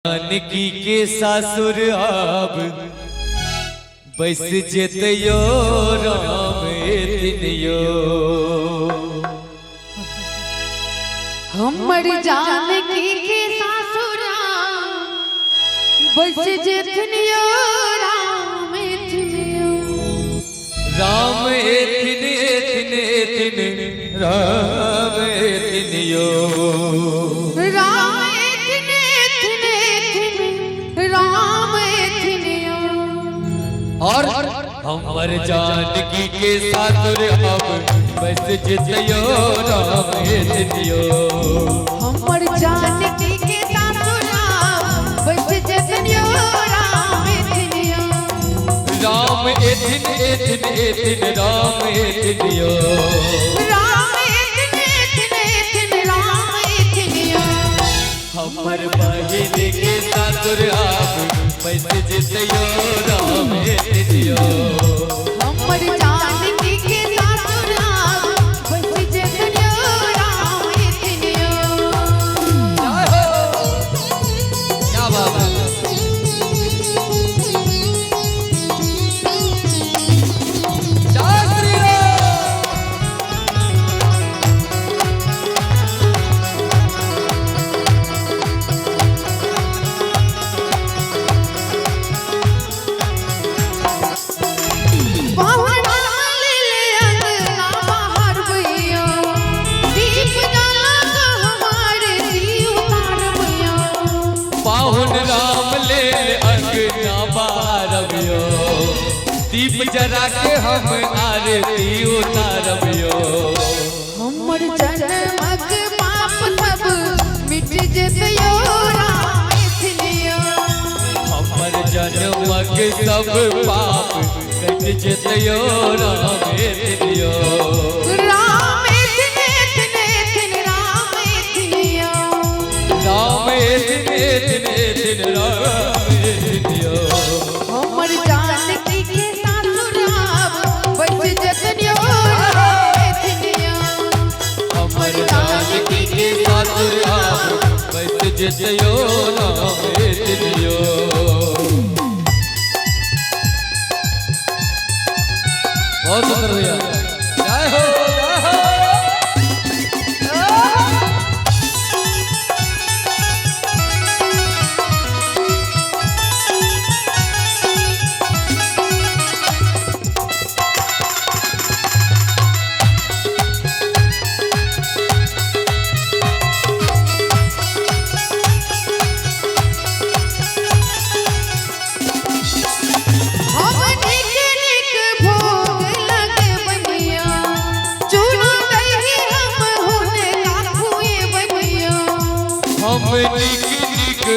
जानकी के सासुर अब बस जेतयो राम एतनियो। हमर जानकी के सासुर बस जेतनियो राम एतनियो। राम एतन एतन एतन राम एतनियो। और हमर जानकी के सासुर अब बस जेतयो राम एतनियो। हमर जानकी के सासुर बस जेतनियो राम एतनियो। राम एतन एतन एतन राम एतनियो। राम एतन एतन एतन राम एतनियो। हमर बहिन के सासुर अब बस जेतयो राम एतनियो। हमर जानकी के सासुर बस जेतनियो राम एतनियो। क्या बात है। दीप जरा के हम आरती उतारबियो। हमर जन्मक पाप सब मिट जेतयो राम एतनियो। हमर जन्मक सब पाप कट जेतयो राम एतनियो। राम एतन एतन एतन राम एतनियो। राम एतन एतन एतन राम एतनियो। हमर जानकी के सासुर बस जेतनियो राम एतनियो। हमर जानकी के सासुर अब बस जेतयो राम एतनियो। बहुत सुंदर भैया, जय हो जय हो।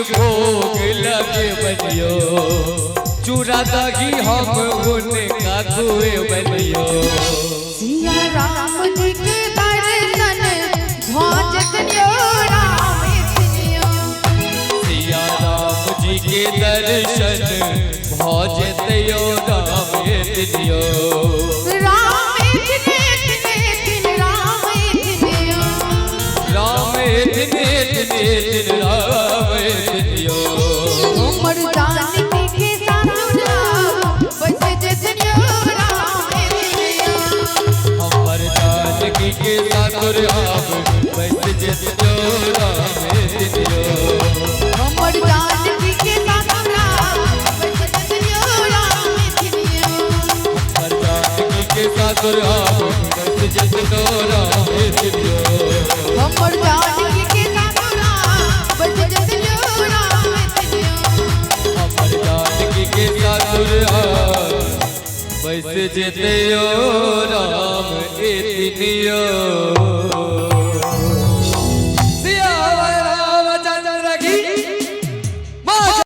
भोग लगे बनियो चूड़ा दही हम उनका खुए बनियो। सिया राम जी के दर्शन भजतनियो राम एतनियो। सिया राम जी के दर्शन भजतयो राम एतनियो। राम एतन एतन एतन राम एतनियो। राम एतन एतन एतन राम एतनियो। हमर जानकी के सासुर बस जेतनियो राम एतनियो। हमर जानकी के सासुर अब बस जेतनियो राम एतनियो। हमर जानकी के सासुर बस जेतनियो राम एतनियो। हमर जानकी के सासुर अब बस जेतनियो राम एतनियो। हमर जानकी के सासुर बस जेतनियो राम एतनियो। हमर जानकी के सासुर अब बस जेतनियो राम एतनियो।